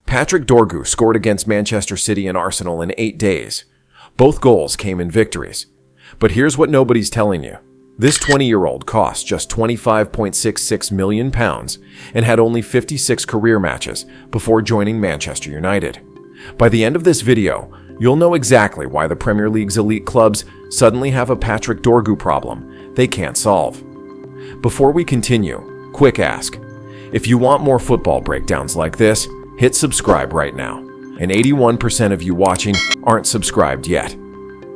Patrick Dorgu scored against Manchester City and Arsenal in 8 days. Both goals came in victories. But here's what nobody's telling you. This 20-year-old cost just £25.66 million and had only 56 career matches before joining Manchester United. By the end of this video, you'll know exactly why the Premier League's elite clubs suddenly have a Patrick Dorgu problem they can't solve. Before we continue, quick ask. If you want more football breakdowns like this, hit subscribe right now. And 81% of you watching aren't subscribed yet.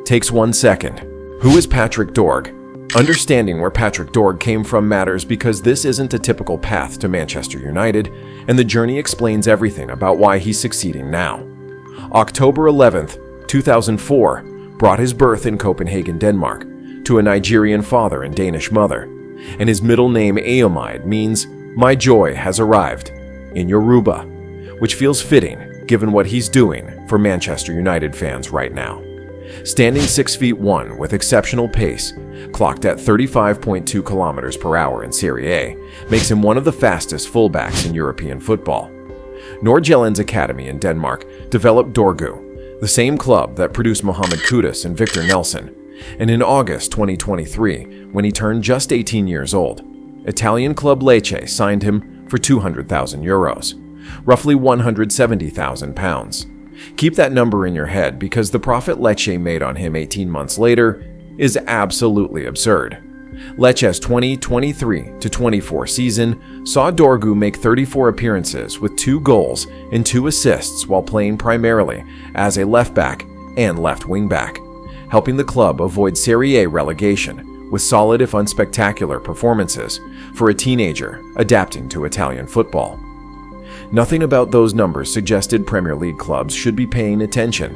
Takes 1 second. Who is Patrick Dorgu? Understanding where Patrick Dorgu came from matters because this isn't a typical path to Manchester United, and the journey explains everything about why he's succeeding now. October 11th, 2004, brought his birth in Copenhagen, Denmark, to a Nigerian father and Danish mother, and his middle name Aomide means "My joy has arrived" in Yoruba, which feels fitting given what he's doing for Manchester United fans right now. Standing 6'1" with exceptional pace, clocked at 35.2 kilometers per hour in Serie A, makes him one of the fastest fullbacks in European football. Nordsjælland's academy in Denmark developed Dorgu, the same club that produced Mohamed Kudus and Victor Nelson, and in August 2023, when he turned just 18 years old, Italian club Lecce signed him for €200,000, roughly £170,000. Keep that number in your head because the profit Lecce made on him 18 months later is absolutely absurd. Lecce's 2023-24 season saw Dorgu make 34 appearances with 2 goals and 2 assists while playing primarily as a left back and left wing back, helping the club avoid Serie A relegation with solid if unspectacular performances for a teenager adapting to Italian football. Nothing about those numbers suggested Premier League clubs should be paying attention.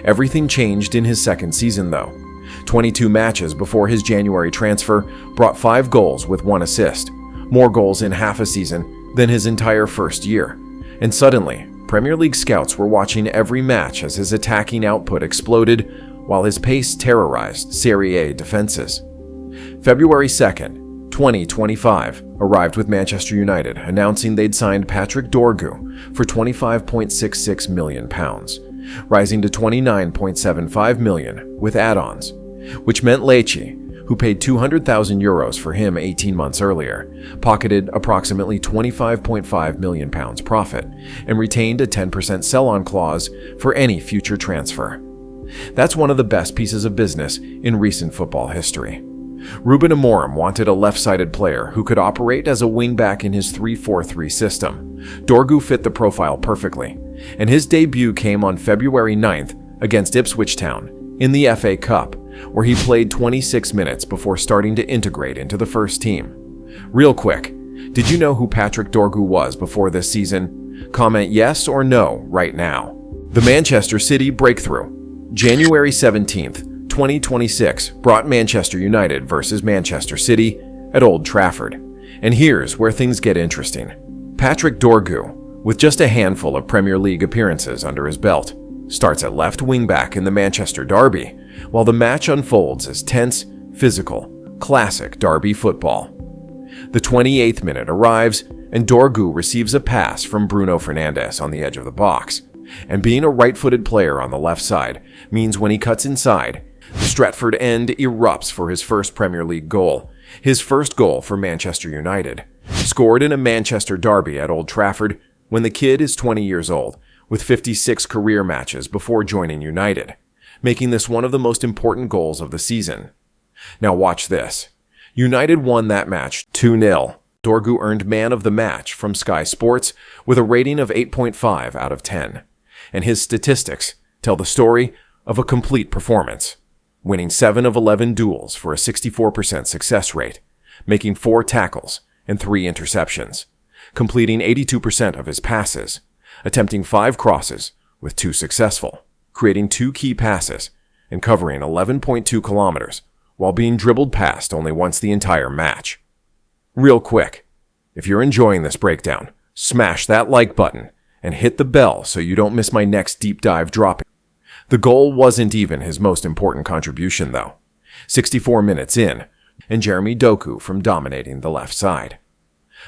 Everything changed in his second season though. 22 matches before his January transfer brought 5 goals with 1 assist, more goals in half a season than his entire first year. And suddenly, Premier League scouts were watching every match as his attacking output exploded while his pace terrorized Serie A defenses. February 2nd, 2025 arrived with Manchester United announcing they'd signed Patrick Dorgu for £25.66 million, rising to £29.75 million with add-ons, which meant Lecce, who paid €200,000 for him 18 months earlier, pocketed approximately £25.5 million profit and retained a 10% sell-on clause for any future transfer. That's one of the best pieces of business in recent football history. Ruben Amorim wanted a left-sided player who could operate as a wing-back in his 3-4-3 system. Dorgu fit the profile perfectly, and his debut came on February 9th against Ipswich Town in the FA Cup, where he played 26 minutes before starting to integrate into the first team. Real quick, did you know who Patrick Dorgu was before this season? Comment yes or no right now. The Manchester City breakthrough. January 17th, 2026 brought Manchester United versus Manchester City at Old Trafford. And here's where things get interesting. Patrick Dorgu, with just a handful of Premier League appearances under his belt, starts at left wing-back in the Manchester derby, while the match unfolds as tense, physical, classic derby football. The 28th minute arrives, and Dorgu receives a pass from Bruno Fernandes on the edge of the box. And being a right-footed player on the left side means when he cuts inside, the Stretford end erupts for his first Premier League goal, his first goal for Manchester United, scored in a Manchester derby at Old Trafford when the kid is 20 years old, with 56 career matches before joining United, making this one of the most important goals of the season. Now watch this. United won that match 2-0. Dorgu earned man of the match from Sky Sports with a rating of 8.5 out of 10. And his statistics tell the story of a complete performance, winning 7 of 11 duels for a 64% success rate, making 4 tackles and 3 interceptions, completing 82% of his passes, attempting 5 crosses with 2 successful, creating 2 key passes, and covering 11.2 kilometers while being dribbled past only once the entire match. Real quick, if you're enjoying this breakdown, smash that like button and hit the bell so you don't miss my next deep dive drop. The goal wasn't even his most important contribution though. 64 minutes in, and Jeremy Doku from dominating the left side.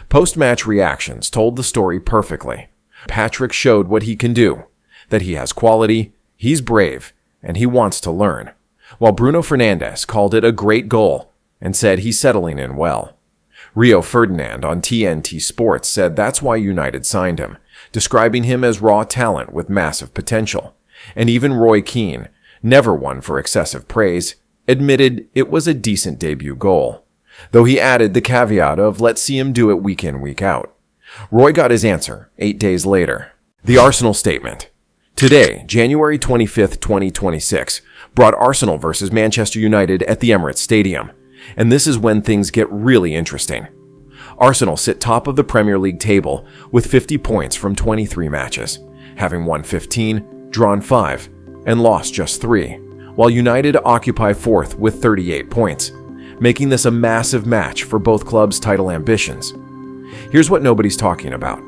Post-match reactions told the story perfectly. Patrick showed what he can do, that he has quality, he's brave, and he wants to learn, while Bruno Fernandes called it a great goal and said he's settling in well. Rio Ferdinand on TNT Sports said that's why United signed him, describing him as raw talent with massive potential. And even Roy Keane, never one for excessive praise, admitted it was a decent debut goal, though he added the caveat of let's see him do it week in, week out. Roy got his answer 8 days later. The Arsenal statement. Today, January 25th, 2026, brought Arsenal versus Manchester United at the Emirates Stadium. And this is when things get really interesting. Arsenal sit top of the Premier League table with 50 points from 23 matches, having won 15, drawn 5, and lost just 3, while United occupy 4th with 38 points, making this a massive match for both clubs' title ambitions. Here's what nobody's talking about.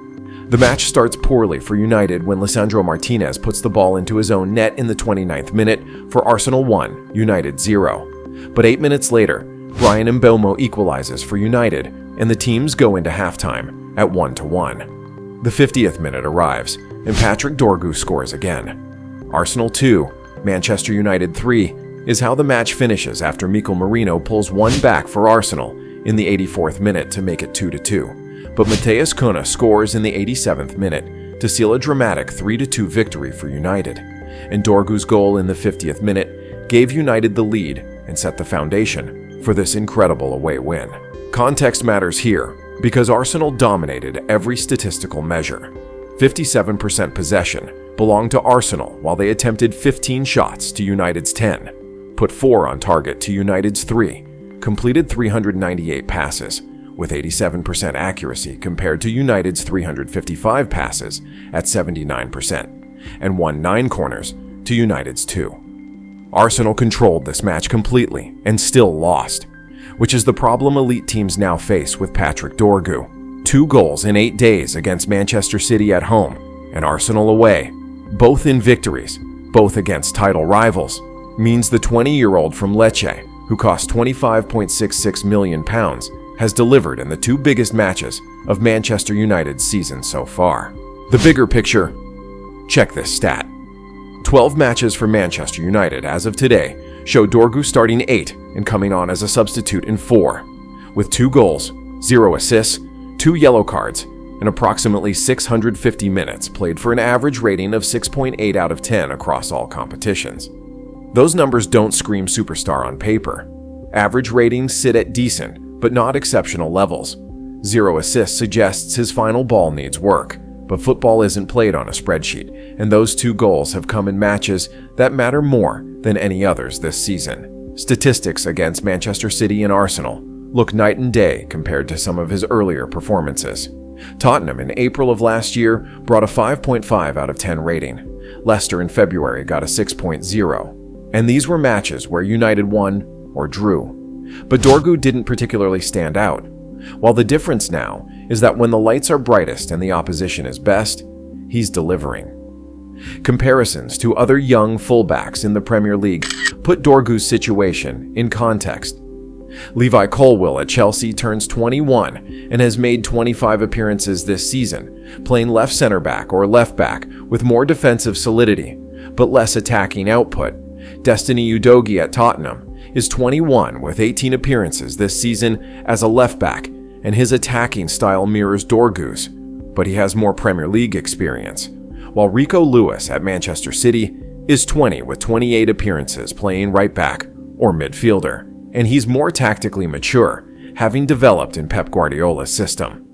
The match starts poorly for United when Lisandro Martinez puts the ball into his own net in the 29th minute for Arsenal 1, United 0. But 8 minutes later, Bryan Mbeumo equalizes for United, and the teams go into halftime at 1-1. The 50th minute arrives, and Patrick Dorgu scores again. Arsenal 2, Manchester United 3 is how the match finishes after Mikel Merino pulls one back for Arsenal in the 84th minute to make it 2-2. But Matheus Cunha scores in the 87th minute to seal a dramatic 3-2 victory for United. And Dorgu's goal in the 50th minute gave United the lead and set the foundation for this incredible away win. Context matters here because Arsenal dominated every statistical measure. 57% possession belonged to Arsenal while they attempted 15 shots to United's 10, put 4 on target to United's 3, completed 398 passes with 87% accuracy compared to United's 355 passes at 79%, and won 9 corners to United's 2. Arsenal controlled this match completely and still lost, which is the problem elite teams now face with Patrick Dorgu. 2 goals in 8 days against Manchester City at home and Arsenal away, both in victories, both against title rivals, means the 20-year-old from Lecce, who cost £25.66 million, has delivered in the 2 biggest matches of Manchester United's season so far. The bigger picture, check this stat. 12 matches for Manchester United as of today show Dorgu starting 8 and coming on as a substitute in 4, with 2 goals, 0 assists, 2 yellow cards, and approximately 650 minutes played for an average rating of 6.8 out of 10 across all competitions. Those numbers don't scream superstar on paper. Average ratings sit at decent, but not exceptional levels. 0 assists suggests his final ball needs work, but football isn't played on a spreadsheet, and those 2 goals have come in matches that matter more than any others this season. Statistics against Manchester City and Arsenal look night and day compared to some of his earlier performances. Tottenham in April of last year brought a 5.5 out of 10 rating. Leicester in February got a 6.0. And these were matches where United won or drew. But Dorgu didn't particularly stand out. While the difference now is that when the lights are brightest and the opposition is best, he's delivering. Comparisons to other young fullbacks in the Premier League put Dorgu's situation in context. Levi Colwill at Chelsea turns 21 and has made 25 appearances this season, playing left center back or left back with more defensive solidity, but less attacking output. Destiny Udogie at Tottenham is 21 with 18 appearances this season as a left back, and his attacking style mirrors Dorgu's, but he has more Premier League experience. While Rico Lewis at Manchester City is 20 with 28 appearances playing right back or midfielder, and he's more tactically mature, having developed in Pep Guardiola's system.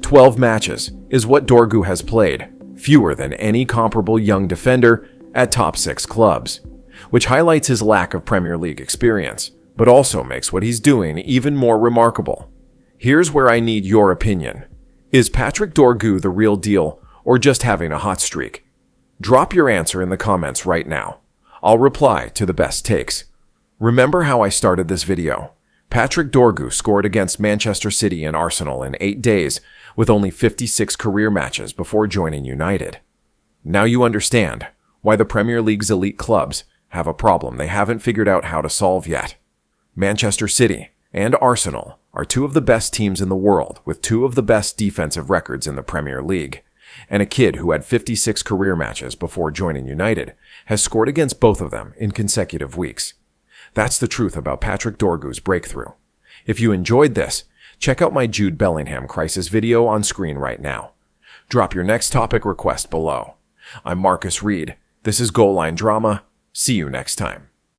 12 matches is what Dorgu has played, fewer than any comparable young defender at top 6 clubs, which highlights his lack of Premier League experience, but also makes what he's doing even more remarkable. Here's where I need your opinion. Is Patrick Dorgu the real deal or just having a hot streak? Drop your answer in the comments right now. I'll reply to the best takes. Remember how I started this video? Patrick Dorgu scored against Manchester City and Arsenal in 8 days with only 56 career matches before joining United. Now you understand why the Premier League's elite clubs have a problem they haven't figured out how to solve yet. Manchester City and Arsenal are 2 of the best teams in the world with 2 of the best defensive records in the Premier League, And a kid who had 56 career matches before joining United has scored against both of them in consecutive weeks. That's the truth about Patrick Dorgu's breakthrough. If you enjoyed this, check out my Jude Bellingham crisis video on screen right now. Drop your next topic request below. I'm Marcus Reed. This is GoalLine Drama. See you next time.